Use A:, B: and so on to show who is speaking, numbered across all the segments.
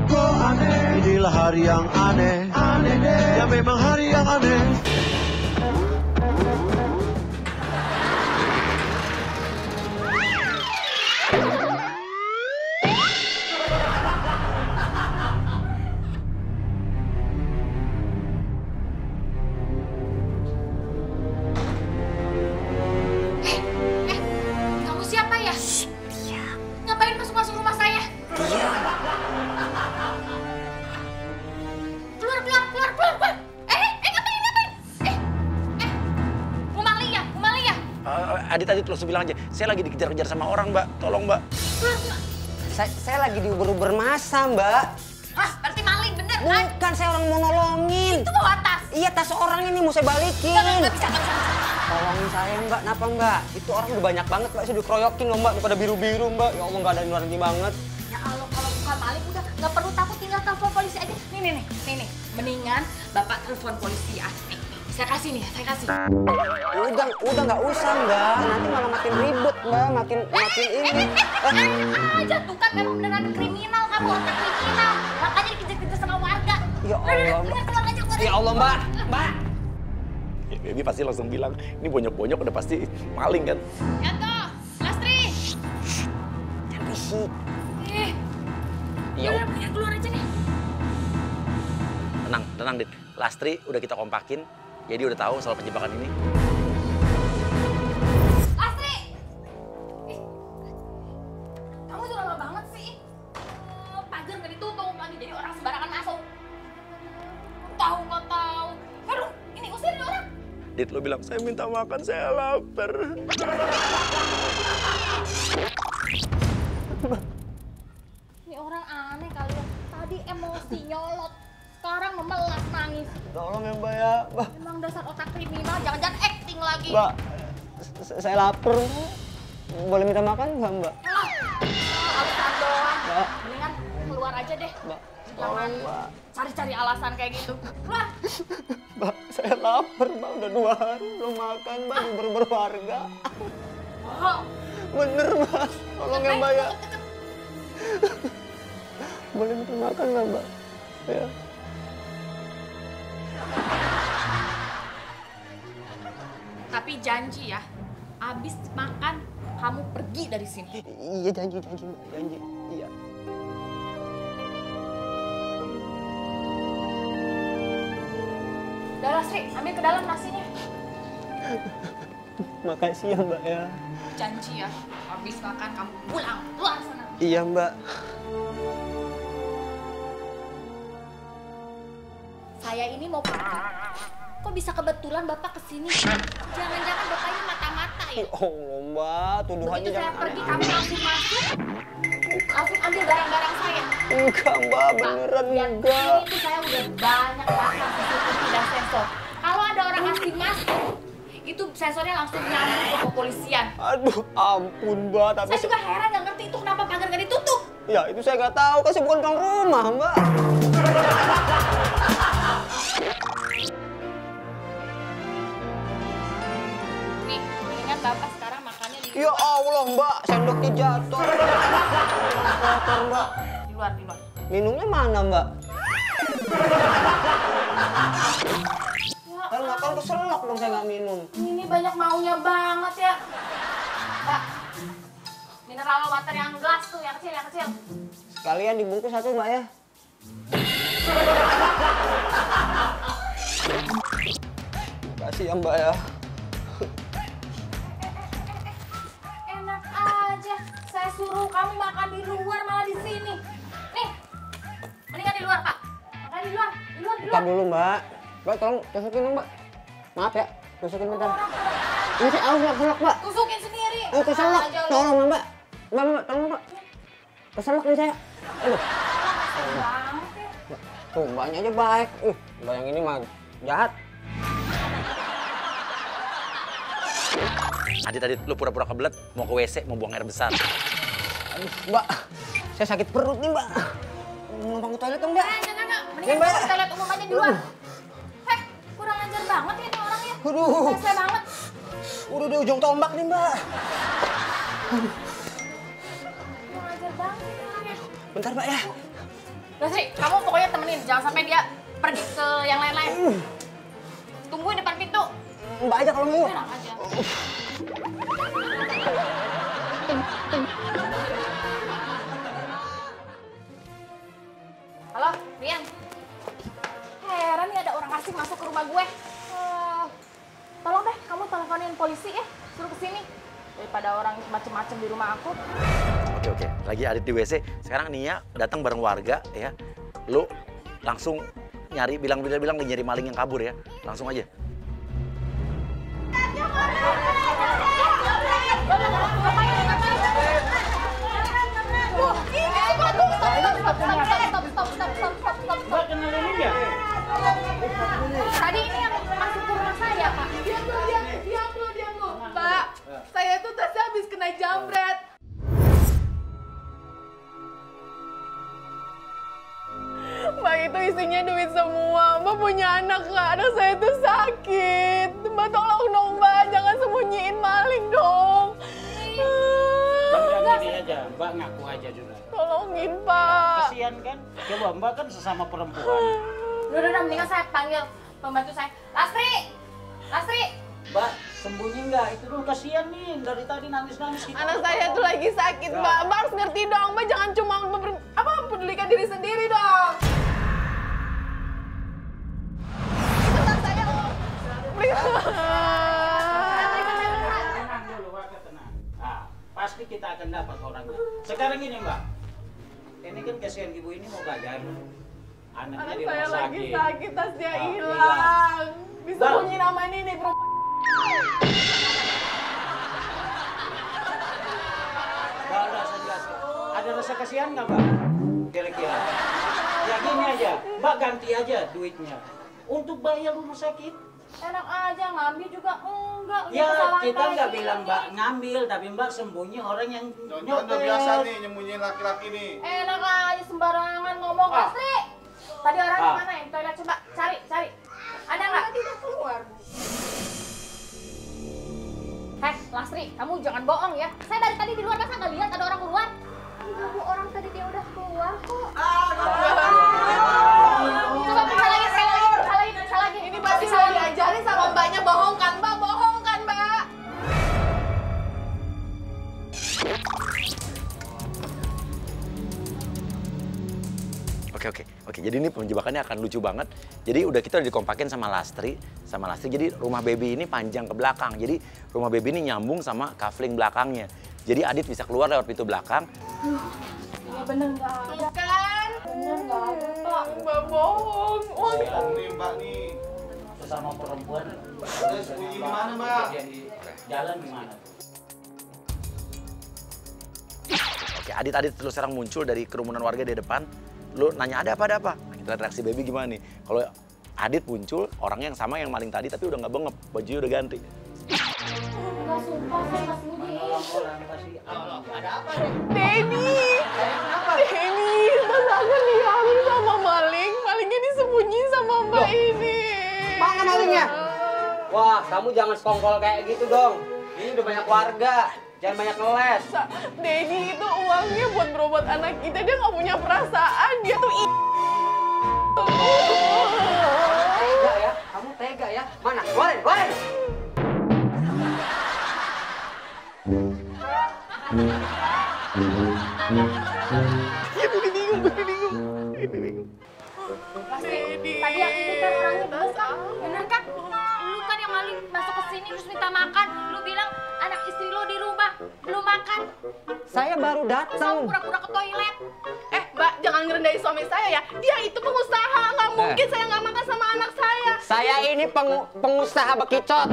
A: Kok aneh, inilah hari yang aneh, aneh deh. Ya memang hari yang aneh.
B: Kamu siapa ya? Ngapain masuk-masuk rumah saya? Keluar. Ngapain? Umalia.
C: Adit langsung bilang aja, saya lagi dikejar-kejar sama orang, Mbak. Tolong, Mbak.
B: Keluar.
D: Saya lagi diuber-uber masa, Mbak.
B: Hah, berarti maling bener kan?
D: Bukan, saya orang mau nolongin.
B: Itu bawa tas.
D: Iya, tas orang ini mau saya balikin.
B: Nggak bisa.
D: Tolongin saya, Mbak. Kenapa, Mbak? Itu orang udah banyak banget, Mbak. Saya dikeroyokin loh, Mbak. Pada biru-biru, Mbak. Ya Allah, nggak ada yang luar banget.
B: Ya Allah, kalau bukan maling udah nggak perlu takut, tinggal telepon polisi aja. Nih. Mendingan Bapak telepon polisi ya. Nih, saya kasih nih, saya kasih.
D: Udah nggak usah, Mbak. Nanti malah makin ribut, Mbak. Makin ini.
B: Aja tuh kan memang beneran kriminal kamu, otak kriminal. Makanya dikejar-kejar sama warga.
D: Ya Allah, Mbak.
B: Keluar aja.
D: Ya Allah, Mbak.
C: Ya, Baby pasti langsung bilang, ini bonyok-bonyok udah pasti maling kan?
B: Yanto, Lastri.
D: Jangan berisik.
C: Iya,
B: Udah, mendingan keluar aja nih.
C: Tenang, Dit. Lastri udah kita kompakin, jadi udah tahu soal penjebakan ini.
B: Lastri! Ih, kamu tuh lama banget sih. Pagar nggak ditutup lagi, jadi orang sembarangan masuk. Nggak tahu. Aduh, ini usir nih orang.
C: Dit, lo bilang, saya minta makan, saya lapar.
B: Ini orang aneh kali ya. Tadi emosi nyolot, sekarang memelas nangis.
D: Tolong ya, Mbak ya. Mbak.
B: Emang dasar otak kriminal, jangan-jangan acting lagi.
D: Mbak, saya lapar, Mbak. Boleh minta makan nggak, Mbak?
B: Alasan doang.
D: Mbak.
B: Mendingan keluar aja deh.
D: Mbak,
B: Jangan
D: tolong, Mbak.
B: cari-cari alasan kayak gitu. Keluar.
D: Mbak, saya lapar, Mbak. Udah 2 hari belum makan, Mbak. Berwarga.
B: Oh,
D: Bener, Mbak. Tolong ya, Mbak ya. Boleh minta makan nggak, Mbak? Ya.
B: tapi janji ya, abis makan kamu pergi dari sini.
D: Iya, janji, Mbak. Janji. Iya.
B: Udah Lastri, ambil ke dalam nasinya.
D: Makasih ya, Mbak ya.
B: Janji ya, abis makan kamu pulang, keluar sana.
D: Iya, Mbak.
B: Saya ini mau pergi. Kok bisa kebetulan Bapak kesini? Jangan-jangan Bapak ini mata-mata ya?
D: Ya Allah, Mbak. Tuduhannya
B: Begitu saya
D: jangan
B: pergi,
D: aneh.
B: kamu langsung masuk, langsung ambil barang-barang saya.
D: Enggak, Mbak. Beneran
B: Lihat,
D: enggak.
B: ini tuh saya udah banyak pasang CCTV dan sensor. Kalau ada orang asing masuk, itu sensornya langsung nyambung ke kepolisian.
D: Aduh, ampun, Mbak. Tapi
B: Saya juga heran nggak ngerti itu kenapa pagar nggak ditutup.
D: ya, itu saya nggak tahu. Kan saya bukan tukang rumah, Mbak.
B: Nih, mendingan Bapak sekarang makannya di
D: Ya Allah, Mbak. Sendoknya jatuh. Kotor, Mbak.
B: luar.
D: Minumnya mana, Mbak?
B: Ya,
D: Kalau nggak kan keselak dong saya nggak minum.
B: ini banyak maunya banget ya. Mbak, mineral water yang gelas tuh, yang kecil.
D: Sekalian dibungkus satu, Mbak ya. Makasih ya, Mbak ya.
B: Enak aja, saya suruh kamu makan di luar malah di sini. Nih, mendingan di luar Pak. Makan di luar.
D: Bukan dulu, Mbak. Mbak, tolong tusukin dong, Mbak. Maaf ya, tusukin bentar. Ini saya aus, Mbak, keselak, Mbak.
B: Tusukin sendiri.
D: Keselak.
B: Aja lu.
D: Tolong, Mbak. Mbak, tolong, Mbak. Keselak nih saya. Aduh.
B: Kasian banget ya.
D: Tuh, Mbaknya aja baik. Mbak yang ini mah jahat.
C: Adit, lu pura-pura kebelet, mau ke WC, mau buang air besar.
D: Aduh, Mbak. Saya sakit perut nih, Mbak. Numpang ke toilet dong, Mbak.
B: Enggak. Mendingan
D: Mbak.
B: kita lihat umum aja di luar. Kurang ajar banget ya ini orangnya.
D: Aduh.
B: Rese banget.
D: Udah di ujung tombak nih, Mbak.
B: Ngajar banget.
D: Bentar, Mbak ya.
B: Lasri, kamu pokoknya temenin, jangan sampai dia pergi ke yang lain-lain. Tungguin depan pintu.
D: Mbak aja kalau mau.
B: Enak aja. Halo, Rian. Heran nih ada orang asing masuk ke rumah gue. Tolong deh, kamu teleponin polisi ya, suruh kesini. Daripada orang macem-macem di rumah aku.
C: Oke. Lagi Adit di WC. Sekarang Nia datang bareng warga ya. Lu langsung nyari, bilang nyari maling yang kabur ya. Langsung aja.
E: Mbak kenal ini nggak?
B: Tadi ini yang masuk ke rumah saya, Pak.
F: Diam lu. Pak, saya tuh tasnya habis kena jambret. Mbak, itu isinya duit semua. Mbak punya anak nggak? Anak saya tuh sakit. Mbak tolong dong, Mbak. Jangan sembunyiin maling dong.
E: Jangan gini aja, Mbak ngaku aja dulu.
F: Tolongin, Pak.
E: Kasihan kan? Coba Mbak kan sesama perempuan.
B: Udah, mendingan saya panggil pembantu saya. Lasri!
E: Mbak, sembunyi nggak? Itu dulu kasihan nih, dari tadi nangis-nangis.
F: Anak saya tuh lagi sakit, Mbak. Mbak harus ngerti dong. Mbak jangan cuma mempedulikan diri sendiri dong. Bentar saya, Om.
E: Tenang dulu, Mbak, tenang. Nah, pasti kita akan dapat orangnya. Sekarang ini Mbak, ini kan kasihan ibu ini mau gagal. Anaknya
F: Anak
E: di
F: saya
E: rumah
F: lagi
E: sakit.
F: sakit, tasnya
E: Ah,
F: hilang. Bisa
E: Bang.
F: bunyi nama ini nih, bro.
E: Mbak, udah saya jelaskan. Ada rasa kasihan nggak Mbak? Kira-kira. Ya gini aja, Mbak ganti aja duitnya. Untuk bayar rumah sakit.
B: Enak aja, ngambil juga enggak. Ini
E: Ya,
B: kesalahan
E: kita
B: saya
E: nggak
B: sendiri.
E: bilang Mbak ngambil, tapi Mbak sembunyi orang yang
G: Jangan udah biasa nih nyembunyiin laki-laki nih.
B: Enak aja sembarangan ngomong.
E: Ah.
B: Lasri! Tadi orangnya
E: Ah.
B: mana yang toilet? Coba cari. Ada nggak? Tidak keluar. Heh, Lasri, kamu jangan bohong ya. Saya dari tadi di luar masa nggak lihat ada orang keluar. Ibu orang tadi dia udah keluar kok. Coba periksa lagi, periksa lagi.
F: Ini pasti saya diajarin sama mbaknya bohong kan, Mbak? Bohong kan, Mbak?
C: Oke. Jadi ini penjebakannya akan lucu banget. Jadi kita udah dikompakin sama Lastri. Jadi rumah baby ini panjang ke belakang. Jadi rumah baby ini nyambung sama kafling belakangnya. Jadi Adit bisa keluar lewat pintu belakang.
B: Iya bener nggak ada.
F: Kan?
B: Bener nggak ada, Pak.
F: Mbak bohong. Uang
G: Nih Mbak nih.
E: sesama perempuan.
G: Udah sembunyi di mana Mbak?
E: Jadi jalan di mana?
C: Oke, Adit terus sekarang muncul dari kerumunan warga di depan. Lu nanya ada apa? Nah, kita lihat reaksi baby gimana nih. Kalau Adit muncul, orangnya yang sama yang maling tadi tapi udah nggak bengep, bajunya udah ganti.
B: Nggak sumpah, saya nggak sembunyiin.
E: Orang pasti ada apa nih?
F: Denny, pas aku diambil sama maling, malingnya disembunyiin sama mbak ini.
D: Mana malingnya? Wah, kamu jangan sekongkol kayak gitu dong. Ini udah banyak warga, jangan banyak ngeles.
F: Denny itu uangnya buat berobat anak kita, dia nggak punya perasaan, dia tuh
D: Tega ya, kamu tega ya. Mana? Keluarin.
B: Tadi yang ini kan orangnya bener kan? Bener kan? Lu kan yang maling masuk ke sini terus minta makan. Lu bilang anak istri lu di rumah belum makan.
D: Saya baru
B: Kamu
D: datang.
B: pura-pura ke toilet.
F: Mbak, jangan ngerendahin suami saya ya. Dia itu pengusaha, nggak mungkin saya nggak makan sama anak saya.
D: Saya ini pengusaha bekicot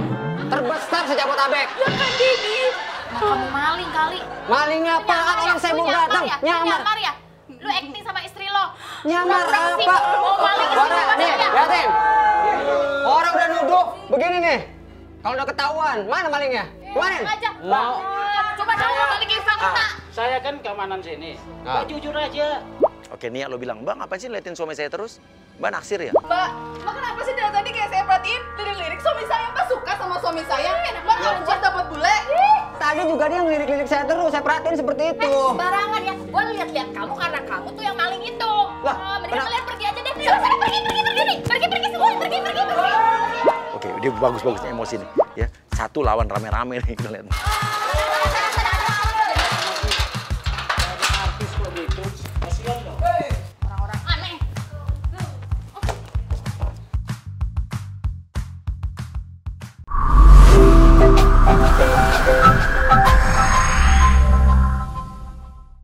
D: terbesar sejabotabek.
F: Ya kan, Denny?
B: Nah, kamu maling kali.
D: Malingnya apaan? Orang saya mau datang.
B: Nyamar ya? Lu acting sama istri lo.
D: Nyamar
B: Pura-pura ke sini.
D: apa?
B: Mau maling istri
D: Orang
B: rumah
D: nih,
B: saya.
D: liatin. Orang udah nuduh begini nih. Kalau udah ketahuan, mana malingnya? Kemarin?
B: Aja.
E: Mau.
B: Coba dong balikin fakta.
E: Saya kan keamanan sini.
D: Ah.
E: Mbak jujur aja.
C: Oke, Nia lo bilang, Bang, apa sih liatin suami saya terus? Mbak naksir ya?
F: Mbak kenapa sih dari tadi kayak saya perhatiin lirik-lirik suami saya? Mbak suka sama suami saya? Mbak pas dapat bule?
D: Tadi juga dia ngelirik-lirik saya terus, saya perhatiin seperti itu.
B: Sembarangan ya. Gua lihat-lihat kamu karena kamu tuh yang maling itu.
D: Lah,
B: Mending
D: kenapa?
B: kalian pergi aja deh. Sana pergi nih. Pergi semua. Pergi.
C: Oke, dia bagus-bagusnya emosi nih. Ya, satu lawan rame-rame nih kita lihat.